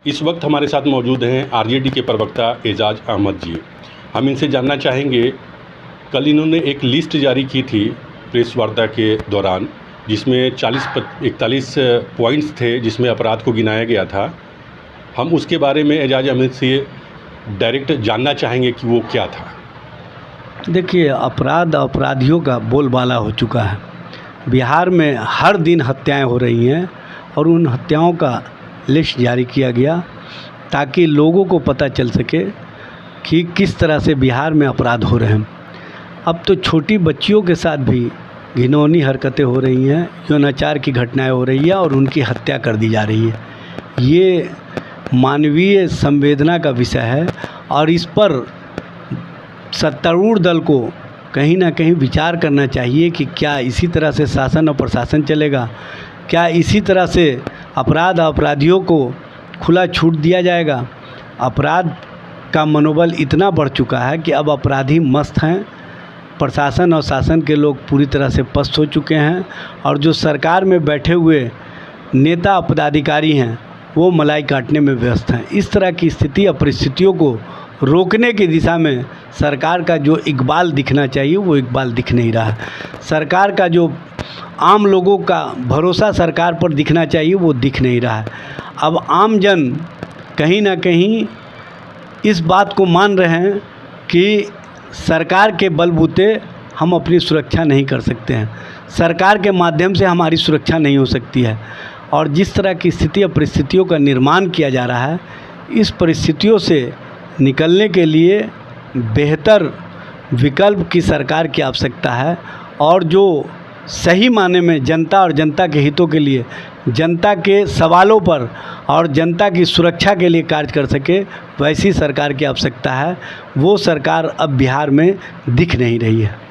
इस वक्त हमारे साथ मौजूद हैं आरजेडी के प्रवक्ता एजाज अहमद जी। हम इनसे जानना चाहेंगे, कल इन्होंने एक लिस्ट जारी की थी प्रेस वार्ता के दौरान, जिसमें 41 पॉइंट्स थे जिसमें अपराध को गिनाया गया था। हम उसके बारे में एजाज अहमद से डायरेक्ट जानना चाहेंगे कि वो क्या था। देखिए, अपराधियों का बोलबाला हो चुका है। बिहार में हर दिन हत्याएं हो रही हैं और उन हत्याओं का लिस्ट जारी किया गया ताकि लोगों को पता चल सके कि किस तरह से बिहार में अपराध हो रहे हैं। अब तो छोटी बच्चियों के साथ भी घिनौनी हरकतें हो रही हैं, यौनाचार की घटनाएं हो रही हैं और उनकी हत्या कर दी जा रही है। ये मानवीय संवेदना का विषय है और इस पर सत्तारूढ़ दल को कहीं ना कहीं विचार करना चाहिए कि क्या इसी तरह से शासन और प्रशासन चलेगा? क्या इसी तरह से अपराधियों को खुला छूट दिया जाएगा? अपराध का मनोबल इतना बढ़ चुका है कि अब अपराधी मस्त हैं, प्रशासन और शासन के लोग पूरी तरह से पस्त हो चुके हैं और जो सरकार में बैठे हुए नेता पदाधिकारी हैं वो मलाई काटने में व्यस्त हैं। इस तरह की स्थिति और परिस्थितियों को रोकने की दिशा में सरकार का जो इकबाल दिखना चाहिए वो इकबाल दिख नहीं रहा है। सरकार का जो आम लोगों का भरोसा सरकार पर दिखना चाहिए वो दिख नहीं रहा है। अब आम जन कहीं ना कहीं इस बात को मान रहे हैं कि सरकार के बलबूते हम अपनी सुरक्षा नहीं कर सकते हैं, सरकार के माध्यम से हमारी सुरक्षा नहीं हो सकती है। और जिस तरह की स्थिति और परिस्थितियों का निर्माण किया जा रहा है, इस परिस्थितियों से निकलने के लिए बेहतर विकल्प की सरकार की आवश्यकता है और जो सही माने में जनता और जनता के हितों के लिए, जनता के सवालों पर और जनता की सुरक्षा के लिए कार्य कर सके, वैसी सरकार की आवश्यकता है। वो सरकार अब बिहार में दिख नहीं रही है।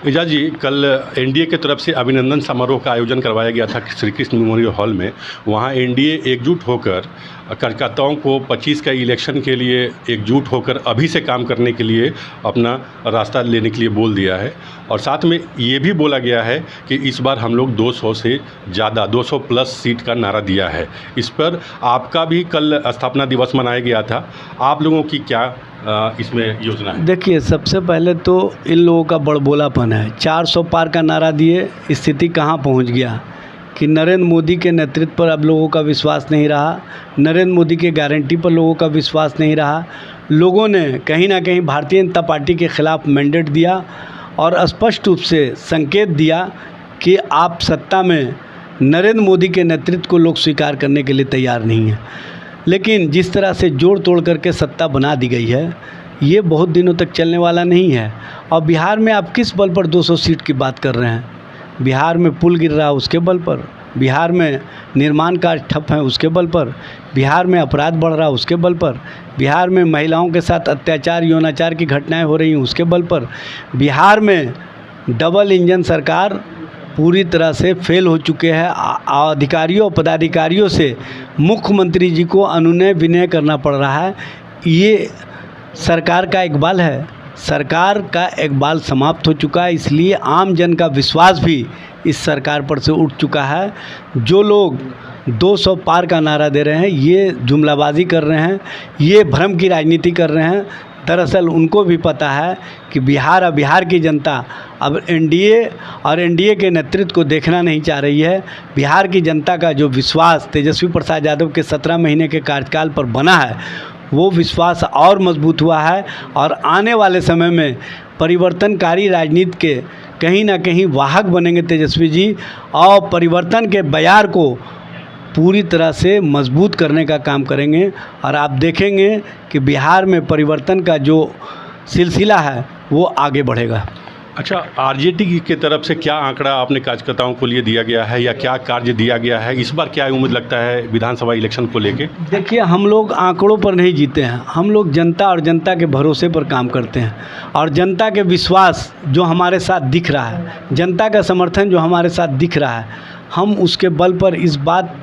एजाज जी, कल एनडीए की तरफ से अभिनंदन समारोह का आयोजन करवाया गया था श्री कृष्ण मेमोरियल हॉल में। वहाँ एनडीए एकजुट होकर कार्यकर्ताओं को 25 का इलेक्शन के लिए एकजुट होकर अभी से काम करने के लिए अपना रास्ता लेने के लिए बोल दिया है और साथ में ये भी बोला गया है कि इस बार हम लोग 200 से ज़्यादा 200 प्लस सीट का नारा दिया है। इस पर आपका भी कल स्थापना दिवस मनाया गया था, आप लोगों की क्या इसमें योजना है? देखिए, सबसे पहले तो इन लोगों का बड़बोलापन है। 400 पार का नारा दिए, स्थिति कहाँ पहुँच गया कि नरेंद्र मोदी के नेतृत्व पर अब लोगों का विश्वास नहीं रहा, नरेंद्र मोदी के गारंटी पर लोगों का विश्वास नहीं रहा। लोगों ने कहीं ना कहीं भारतीय जनता पार्टी के ख़िलाफ़ मैंडेट दिया और स्पष्ट रूप से संकेत दिया कि आप सत्ता में नरेंद्र मोदी के नेतृत्व को लोग स्वीकार करने के लिए तैयार नहीं हैं। लेकिन जिस तरह से जोड़ तोड़ करके सत्ता बना दी गई है, ये बहुत दिनों तक चलने वाला नहीं है। और बिहार में आप किस बल पर 200 सीट की बात कर रहे हैं? बिहार में पुल गिर रहा है उसके बल पर, बिहार में निर्माण कार्य ठप हैं उसके बल पर, बिहार में अपराध बढ़ रहा है उसके बल पर, बिहार में महिलाओं के साथ अत्याचार यौनाचार की घटनाएं हो रही हैं उसके बल पर। बिहार में डबल इंजन सरकार पूरी तरह से फेल हो चुके हैं। अधिकारियों और पदाधिकारियों से मुख्यमंत्री जी को अनुनय विनय करना पड़ रहा है। ये सरकार का इकबाल है, सरकार का इकबाल समाप्त हो चुका है। इसलिए आम जन का विश्वास भी इस सरकार पर से उठ चुका है। जो लोग 200 पार का नारा दे रहे हैं, ये जुमलाबाजी कर रहे हैं, ये भ्रम की राजनीति कर रहे हैं। दरअसल उनको भी पता है कि बिहार और बिहार की जनता अब एनडीए और एनडीए के नेतृत्व को देखना नहीं चाह रही है। बिहार की जनता का जो विश्वास तेजस्वी प्रसाद यादव के 17 महीने के कार्यकाल पर बना है, वो विश्वास और मजबूत हुआ है और आने वाले समय में परिवर्तनकारी राजनीति के कहीं ना कहीं वाहक बनेंगे तेजस्वी जी और परिवर्तन के बयार को पूरी तरह से मजबूत करने का काम करेंगे। और आप देखेंगे कि बिहार में परिवर्तन का जो सिलसिला है वो आगे बढ़ेगा। अच्छा, आरजेडी की तरफ से क्या आंकड़ा आपने कार्यकर्ताओं को लिए दिया गया है या क्या कार्य दिया गया है? इस बार क्या उम्मीद लगता है विधानसभा इलेक्शन को लेके? देखिए, हम लोग आंकड़ों पर नहीं जीते हैं, हम लोग जनता और जनता के भरोसे पर काम करते हैं और जनता के विश्वास जो हमारे साथ दिख रहा है, जनता का समर्थन जो हमारे साथ दिख रहा है, हम उसके बल पर इस बात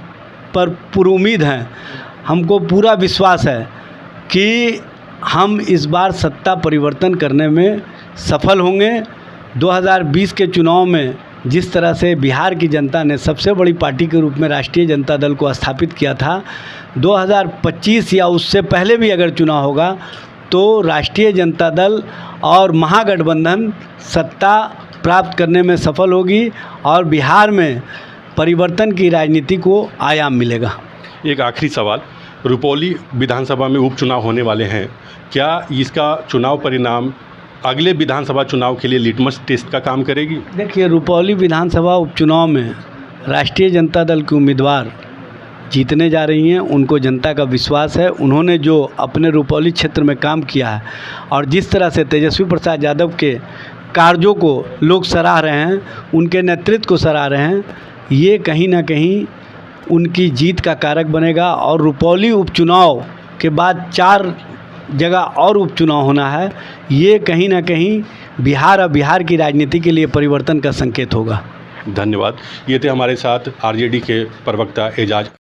पर पुरुमीद हैं। हमको पूरा विश्वास है कि हम इस बार सत्ता परिवर्तन करने में सफल होंगे। 2020 के चुनाव में जिस तरह से बिहार की जनता ने सबसे बड़ी पार्टी के रूप में राष्ट्रीय जनता दल को स्थापित किया था, 2025 या उससे पहले भी अगर चुनाव होगा तो राष्ट्रीय जनता दल और महागठबंधन सत्ता प्राप्त करने में सफल होगी और बिहार में परिवर्तन की राजनीति को आयाम मिलेगा। एक आखिरी सवाल, रुपौली विधानसभा में उपचुनाव होने वाले हैं, क्या इसका चुनाव परिणाम अगले विधानसभा चुनाव के लिए लिटमस टेस्ट का काम करेगी? देखिए, रुपौली विधानसभा उपचुनाव में राष्ट्रीय जनता दल की उम्मीदवार जीतने जा रही हैं। उनको जनता का विश्वास है। उन्होंने जो अपने रुपौली क्षेत्र में काम किया है और जिस तरह से तेजस्वी प्रसाद यादव के कार्यों को लोग सराह रहे हैं, उनके नेतृत्व को सराह रहे हैं, ये कहीं ना कहीं उनकी जीत का कारक बनेगा। और रुपौली उपचुनाव के बाद 4 जगह और उपचुनाव होना है, ये कहीं ना कहीं बिहार और बिहार की राजनीति के लिए परिवर्तन का संकेत होगा। धन्यवाद। ये थे हमारे साथ आरजेडी के प्रवक्ता एजाज